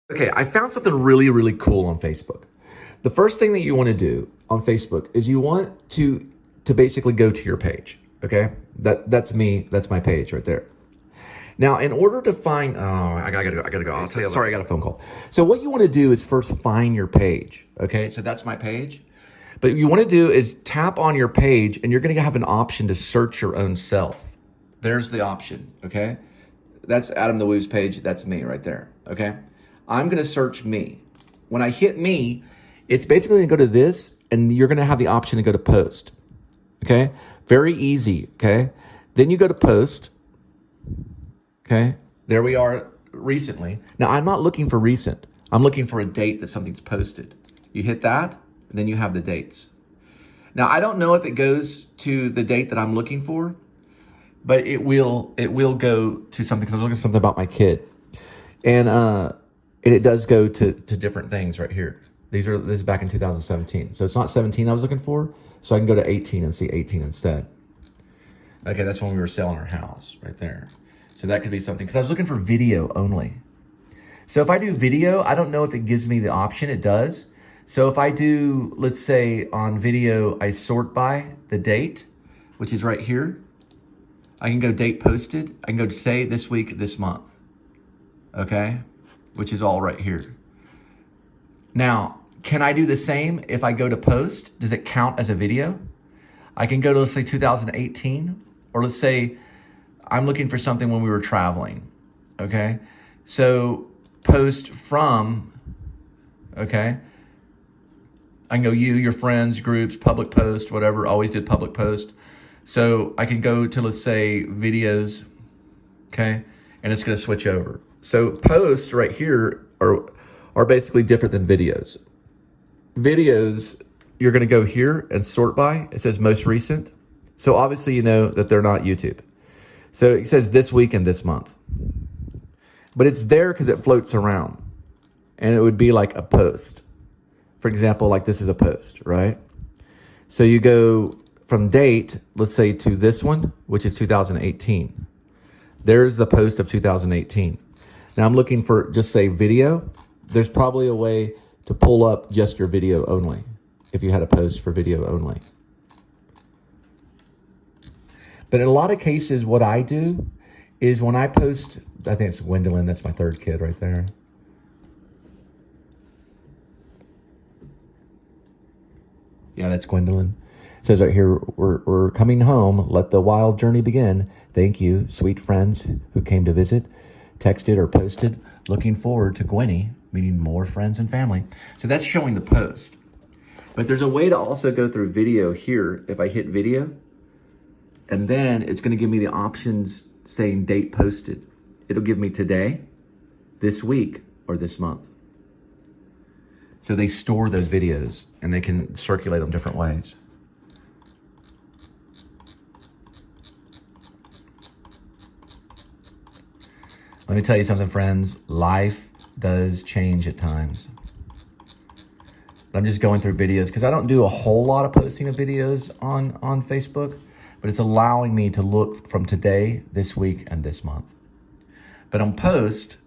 Okay, I found something really, really cool on Facebook. The first thing that you want to do on Facebook is you want to basically go to your page. Okay, that's me. That's my page right there. Now, in order to find, I gotta go. I'll tell you. Sorry, I got a phone call. So what you want to do is first find your page. Okay, so that's my page. But what you want to do is tap on your page, and you're going to have an option to search your own self. There's the option. Okay, that's Adam the Woo's page. That's me right there. Okay. I'm going to search me. When I hit me, it's basically going to go to this, and you're going to have the option to go to post. Okay? Very easy. Okay? Then you go to post. Okay? There we are recently. Now, I'm not looking for recent. I'm looking for a date that something's posted. You hit that, and then you have the dates. Now, I don't know if it goes to the date that I'm looking for, but it will go to something, because I was looking at something about my kid. And it does go to different things right here. This is back in 2017. So it's not 17 I was looking for. So I can go to 18 and see 18 instead. Okay, that's when we were selling our house right there. So that could be something, because I was looking for video only. So if I do video, I don't know if it gives me the option. It does. So if I do, let's say on video, I sort by the date, which is right here. I can go date posted. I can go to say this week, this month. Okay, which is all right here. Now, can I do the same if I go to post? Does it count as a video? I can go to, let's say 2018, or let's say I'm looking for something when we were traveling. Okay, so post from, okay, I can go you, your friends, groups, public post, whatever, always did public post. So I can go to, let's say, videos, okay, and it's gonna switch over. So posts right here are basically different than videos. Videos, you're gonna go here and sort by, it says most recent. So obviously you know that they're not YouTube. So it says this week and this month. But it's there because it floats around. And it would be like a post. For example, like this is a post, right? So you go from date, let's say to this one, which is 2018. There's the post of 2018. Now I'm looking for, just say video. There's probably a way to pull up just your video only, if you had a post for video only. But in a lot of cases, what I do is when I post, I think it's Gwendolyn, that's my third kid right there. Yeah, that's Gwendolyn. It says right here, we're coming home. Let the wild journey begin. Thank you, sweet friends who came to visit, texted or posted. Looking forward to Gwenny meeting more friends and family. So that's showing the post. But there's a way to also go through video here. If I hit video, and then it's going to give me the options saying date posted. It'll give me today, this week, or this month. So they store those videos and they can circulate them different ways. Let me tell you something, friends. Life does change at times. I'm just going through videos because I don't do a whole lot of posting of videos on Facebook, but it's allowing me to look from today, this week, and this month. But on post,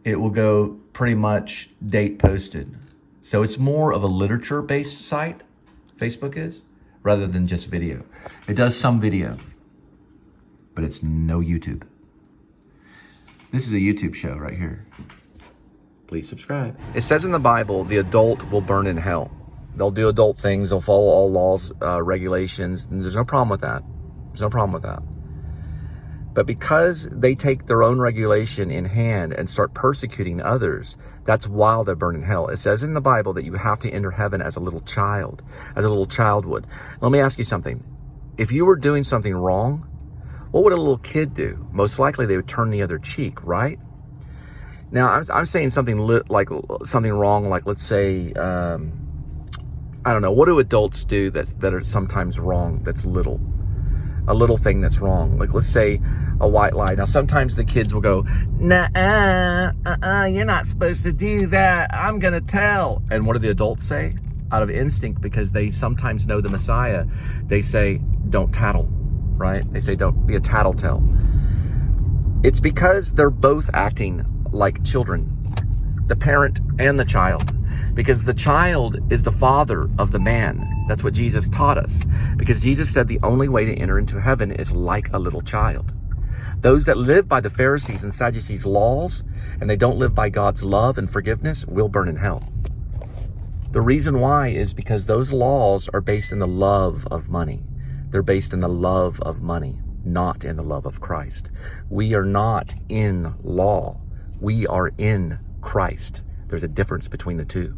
it will go pretty much date posted. So it's more of a literature-based site, Facebook is, rather than just video. It does some video, but it's no YouTube. This is a YouTube show right here. Please subscribe. It says in the Bible, the adult will burn in hell. They'll do adult things. They'll follow all laws, regulations. And there's no problem with that. There's no problem with that. But because they take their own regulation in hand and start persecuting others, that's why they're burning in hell. It says in the Bible that you have to enter heaven as a little child would. Let me ask you something. If you were doing something wrong, what would a little kid do? Most likely they would turn the other cheek, right? Now, I'm saying something something wrong, like let's say, I don't know, what do adults do that are sometimes wrong that's little? A little thing that's wrong. Like let's say a white lie. Now sometimes the kids will go, nah, you're not supposed to do that. I'm gonna tell. And what do the adults say? Out of instinct, because they sometimes know the Messiah, they say, don't tattle, right? They say, don't be a tattletale. It's because they're both acting like children. the parent and the child, because the child is the father of the man. That's what Jesus taught us, because Jesus said the only way to enter into heaven is like a little child. Those that live by the Pharisees and Sadducees' laws, and they don't live by God's love and forgiveness, will burn in hell. The reason why is because those laws are based in the love of money. They're based in the love of money, not in the love of Christ. We are not in law. We are in Christ. There's a difference between the two.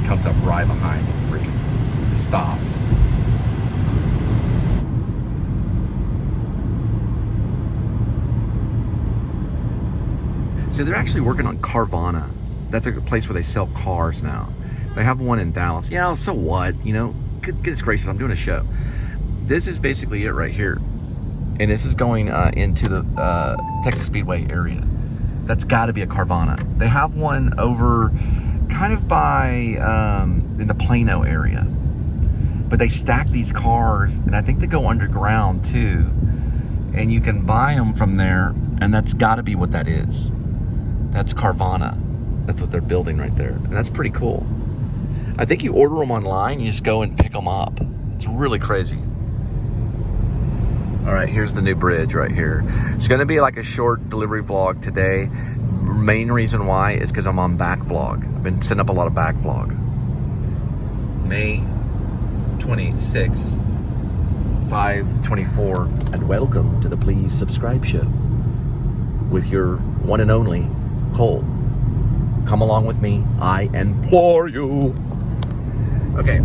Comes up right behind you, freaking stops. So they're actually working on Carvana. That's a place where they sell cars now. They have one in Dallas. Yeah, so what? You know, goodness gracious, I'm doing a show. This is basically it right here. And this is going into the Texas Speedway area. That's got to be a Carvana. They have one over kind of by in the Plano area, but they stack these cars, and I think they go underground too, and you can buy them from there, and that's got to be what that is. That's Carvana. That's what they're building right there, and that's pretty cool. I think you order them online, you just go and pick them up. It's really crazy. All right, here's the new bridge right here. It's gonna be like a short delivery vlog today. Main reason why is because I'm on back vlog. I've been setting up a lot of back vlog. May 26, 5/24, and welcome to the Please Subscribe Show with your one and only Cole. Come along with me, I implore you. Okay.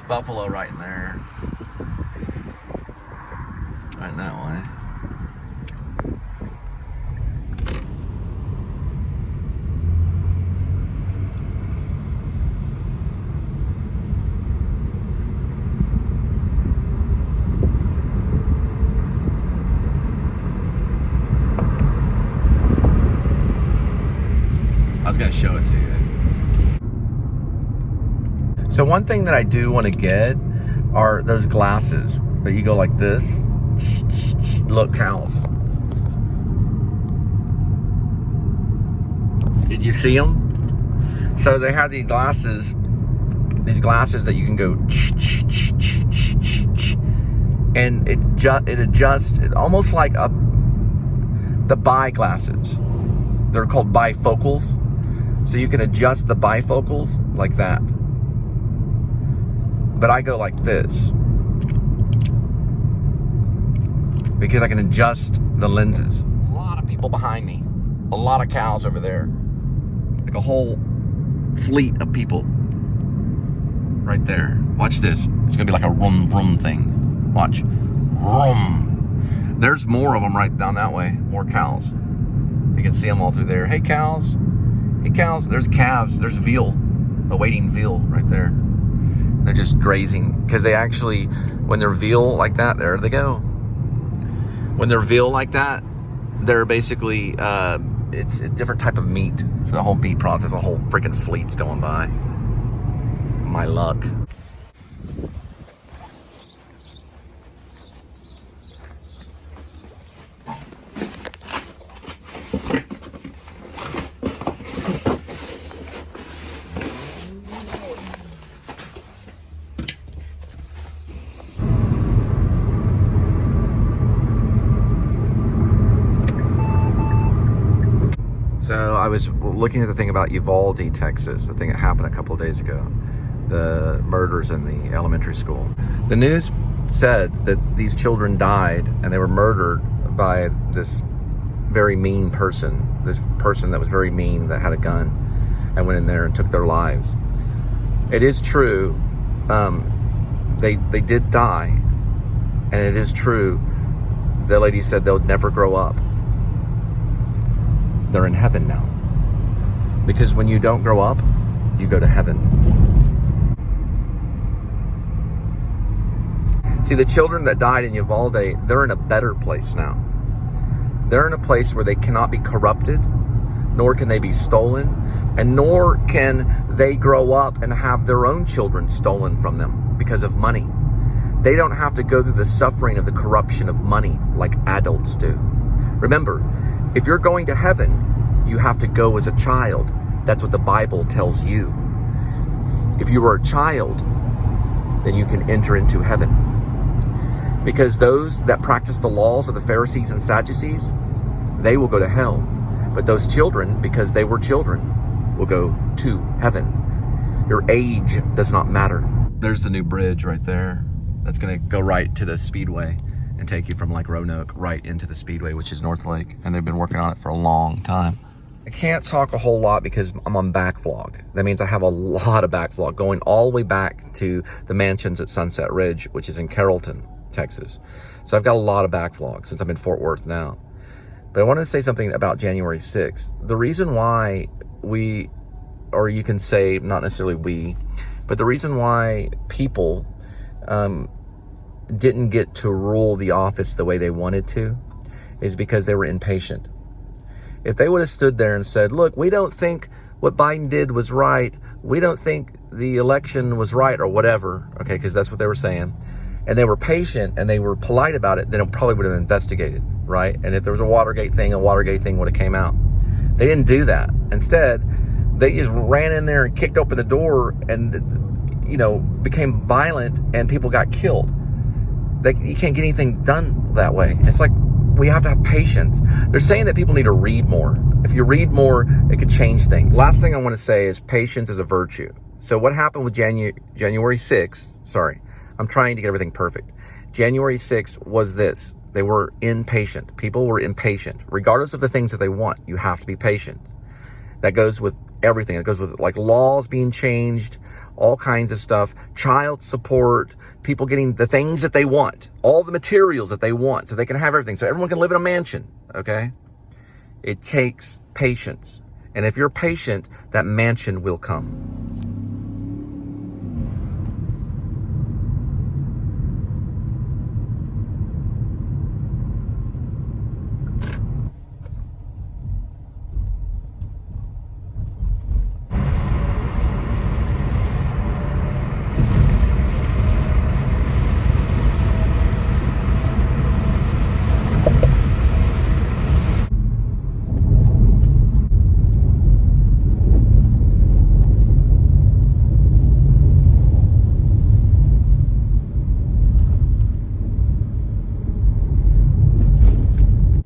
Buffalo right in there. Right that way. I was gonna show it to you. So one thing that I do want to get are those glasses that you go like this. Look, cows. Did you see them? So they have these glasses that you can go, and it adjusts, almost like the bi glasses. They're called bifocals. So you can adjust the bifocals like that. But I go like this because I can adjust the lenses. A lot of people behind me. A lot of cows over there. Like a whole fleet of people right there. Watch this. It's gonna be like a rum rum thing. Watch. Rum. There's more of them right down that way. More cows. You can see them all through there. Hey cows. Hey cows. There's calves. There's veal. Awaiting veal right there. They're just grazing because they actually, when they're veal like that, there they go. When they're veal like that, they're basically it's a different type of meat. It's a whole meat process. A whole freaking fleet's going by. My luck. So I was looking at the thing about Uvalde, Texas, the thing that happened a couple of days ago, the murders in the elementary school. The news said that these children died and they were murdered by this very mean person, this person that was very mean, that had a gun and went in there and took their lives. It is true, they did die, and it is true, the lady said they'll never grow up. They're in heaven now. Because when you don't grow up, you go to heaven. See, the children that died in Uvalde, they're in a better place now. They're in a place where they cannot be corrupted, nor can they be stolen, and nor can they grow up and have their own children stolen from them because of money. They don't have to go through the suffering of the corruption of money like adults do. Remember, if you're going to heaven, you have to go as a child. That's what the Bible tells you. If you are a child, then you can enter into heaven. Because those that practice the laws of the Pharisees and Sadducees, they will go to hell. But those children, because they were children, will go to heaven. Your age does not matter. There's the new bridge right there. That's going to go right to the Speedway and take you from like Roanoke right into the Speedway, which is North Lake. And they've been working on it for a long time. I can't talk a whole lot because I'm on backlog. That means I have a lot of backlog going all the way back to the mansions at Sunset Ridge, which is in Carrollton, Texas. So I've got a lot of backlog since I'm in Fort Worth now. But I wanted to say something about January 6th. The reason why we, or you can say not necessarily we, but the reason why people didn't get to rule the office the way they wanted to is because they were impatient. If they would have stood there and said, look, we don't think what Biden did was right. We don't think the election was right or whatever. Okay, because that's what they were saying. And they were patient and they were polite about it, then it probably would have investigated, right? And if there was a Watergate thing would have came out. They didn't do that. Instead, they just ran in there and kicked open the door and, you know, became violent and people got killed. You can't get anything done that way. It's like, we have to have patience. They're saying that people need to read more. If you read more, it could change things. Last thing I want to say is patience is a virtue. So what happened with January 6th, sorry, I'm trying to get everything perfect. January 6th was this. They were impatient. People were impatient. Regardless of the things that they want, you have to be patient. That goes with everything. It goes with like laws being changed, all kinds of stuff, child support, people getting the things that they want, all the materials that they want so they can have everything, so everyone can live in a mansion, okay? It takes patience. And if you're patient, that mansion will come.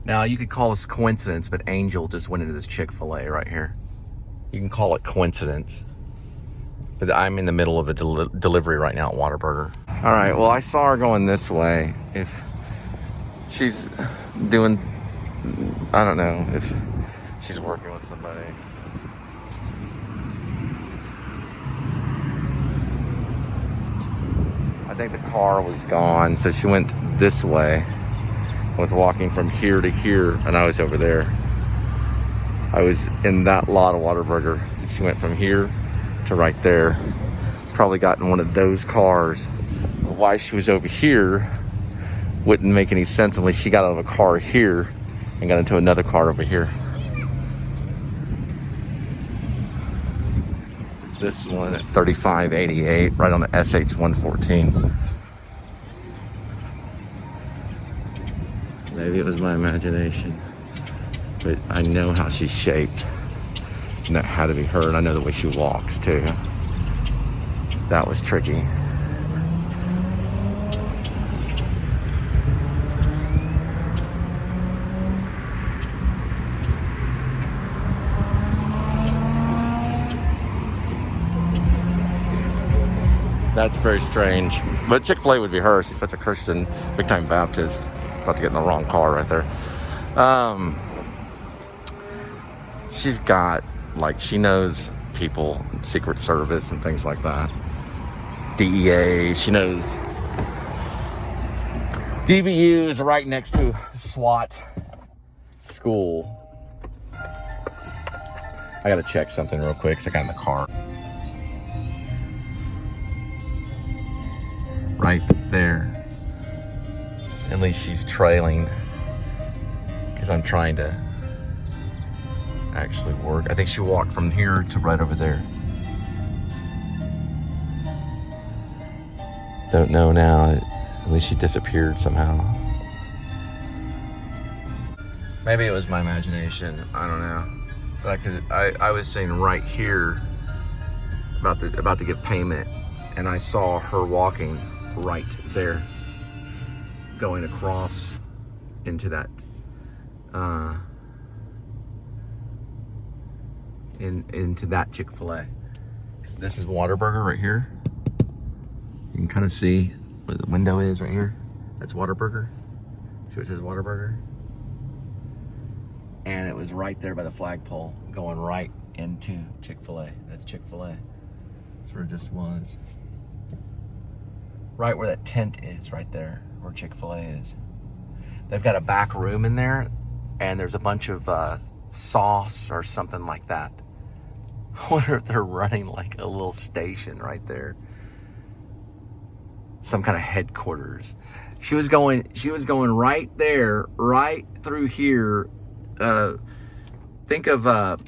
Now, you could call this coincidence, but Angel just went into this Chick-fil-A right here. You can call it coincidence. But I'm in the middle of a delivery right now at Whataburger. All right, well, I saw her going this way. If she's doing, I don't know, if she's working with somebody. I think the car was gone, so she went this way. I was walking from here to here, and I was over there. I was in that lot of Whataburger. She went from here to right there. Probably got in one of those cars. Why she was over here wouldn't make any sense unless she got out of a car here and got into another car over here. this one at 3588, right on the SH 114. Maybe it was my imagination, but I know how she's shaped, and that had to be her. And I know the way she walks too. That was tricky. That's very strange. But Chick-fil-A would be her. She's such a Christian, big-time Baptist. About to get in the wrong car right there. She's got, like, she knows people, Secret Service and things like that. DEA, she knows. DBU is right next to SWAT school. I gotta check something real quick because I got in the car. Right there. At least she's trailing because I'm trying to actually work. I think she walked from here to right over there. Don't know now. At least she disappeared somehow. Maybe it was my imagination. I don't know. But I was saying right here about to get payment, and I saw her walking right there, going across into that into that Chick-fil-A. This is Whataburger right here. You can kind of see where the window is right here. That's Whataburger. See what it says, Whataburger? And it was right there by the flagpole, going right into Chick-fil-A. That's Chick-fil-A. That's where it just was. Right where that tent is, right there, where Chick-fil-A is. They've got a back room in there, and there's a bunch of sauce or something like that. I wonder if they're running like a little station right there. Some kind of headquarters. She was going right there, right through here. Think of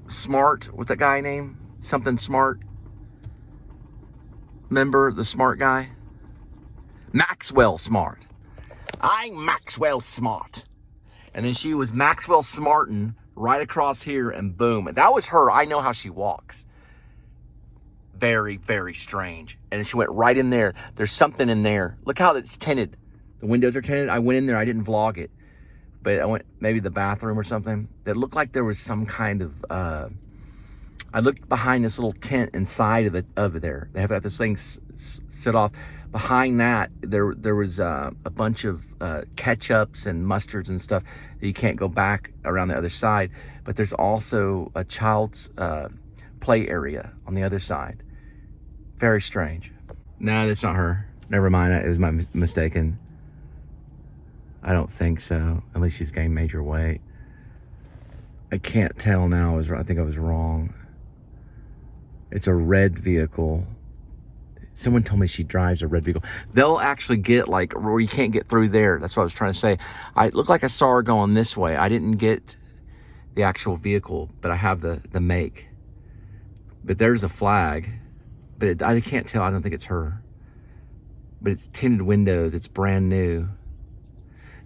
Smart. What's that guy name? Something Smart. Remember the smart guy? Maxwell Smart. I'm Maxwell Smart. And then she was Maxwell Smartin right across here, and boom. And that was her. I know how she walks. Very, very strange. And she went right in there. There's something in there. Look how it's tinted. The windows are tinted. I went in there. I didn't vlog it. But I went maybe the bathroom or something. That looked like there was some kind of... I looked behind this little tent inside of it over there. They have got this thing set off. Behind that, there was a bunch of ketchups and mustards and stuff that you can't go back around the other side. But there's also a child's play area on the other side. Very strange. No, that's not her. Never mind. It was my mistaken. I don't think so. At least she's gained major weight. I can't tell now. I think I was wrong. It's a red vehicle. Someone told me she drives a red vehicle. They'll actually get like where you can't get through there. That's what I was trying to say. It looked like I saw her going this way. I didn't get the actual vehicle, but I have the make. But there's a flag. But I can't tell. I don't think it's her. But it's tinted windows. It's brand new.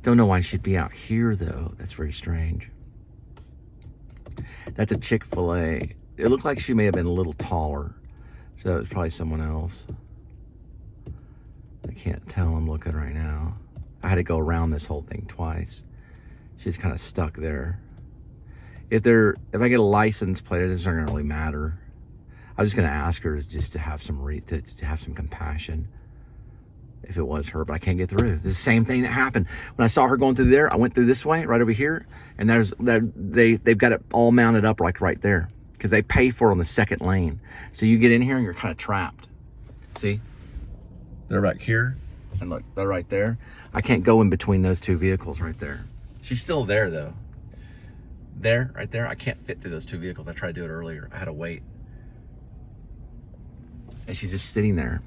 Don't know why she'd be out here though. That's very strange. That's a Chick-fil-A. It looked like she may have been a little taller. So it was probably someone else. I can't tell. I'm looking right now. I had to go around this whole thing twice. She's kind of stuck there. If I get a license plate, it doesn't really matter. I was just going to ask her just to have some to have some compassion. If it was her, but I can't get through. This is the same thing that happened when I saw her going through there. I went through this way, right over here, and they've got it all mounted up like right there because they pay for it on the second lane. So you get in here and you're kind of trapped. See, they're back here, and look, they're right there. I can't go in between those two vehicles right there. She's still there though. There, right there. I can't fit through those two vehicles. I tried to do it earlier. I had to wait, and she's just sitting there.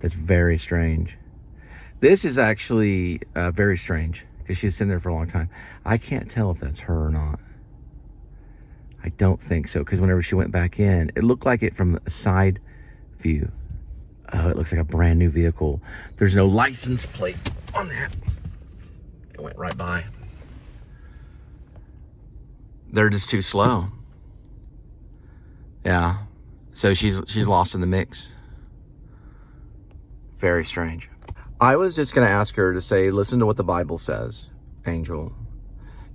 That's very strange. This is actually very strange because she's sitting there for a long time. I can't tell if that's her or not. I don't think so, because whenever she went back in, it looked like it from a side view. Oh, it looks like a brand new vehicle. There's no license plate on that. It went right by. They're just too slow. Yeah. So she's lost in the mix. Very strange. I was just going to ask her to say, listen to what the Bible says, Angel.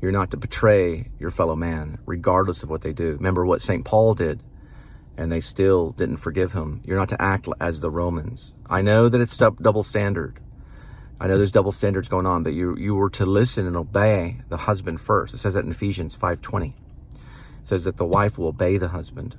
You're not to betray your fellow man, regardless of what they do. Remember what St. Paul did, and they still didn't forgive him. You're not to act as the Romans. I know that it's double standard. I know there's double standards going on, but you were to listen and obey the husband first. It says that in Ephesians 5:20. It says that the wife will obey the husband.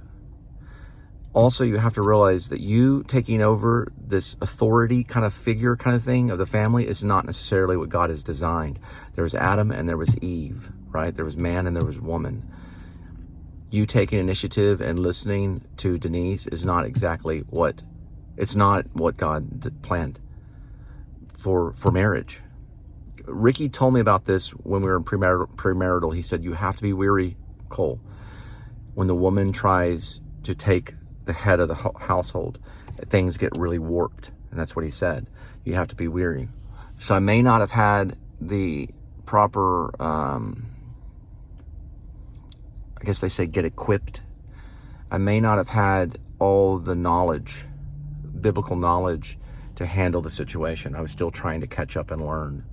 Also, you have to realize that you taking over this authority kind of figure kind of thing of the family is not necessarily what God has designed. There was Adam and there was Eve, right? There was man and there was woman. You taking initiative and listening to Denise is not exactly what God planned for marriage. Ricky told me about this when we were in premarital. He said, you have to be weary, Cole, when the woman tries to take the head of the household, things get really warped. And that's what he said. You have to be weary. So I may not have had the proper, I guess they say get equipped. I may not have had all the knowledge, biblical knowledge, to handle the situation. I was still trying to catch up and learn.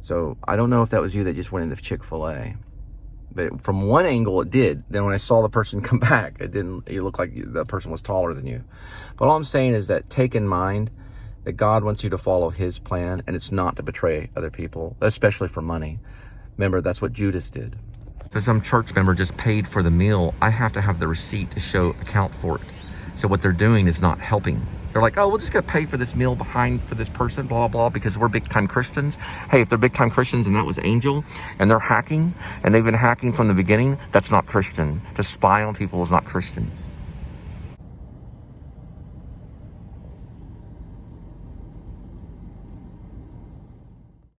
So I don't know if that was you that just went into Chick-fil-A. But from one angle, it did. Then when I saw the person come back, it didn't. You looked like the person was taller than you. But all I'm saying is that take in mind that God wants you to follow his plan, and it's not to betray other people, especially for money. Remember, that's what Judas did. So some church member just paid for the meal. I have to have the receipt to account for it. So what they're doing is not helping. They're like, oh, we're just going to pay for this meal for this person, blah, blah, because we're big-time Christians. Hey, if they're big-time Christians and that was Angel, and they're hacking, and they've been hacking from the beginning, that's not Christian. To spy on people is not Christian.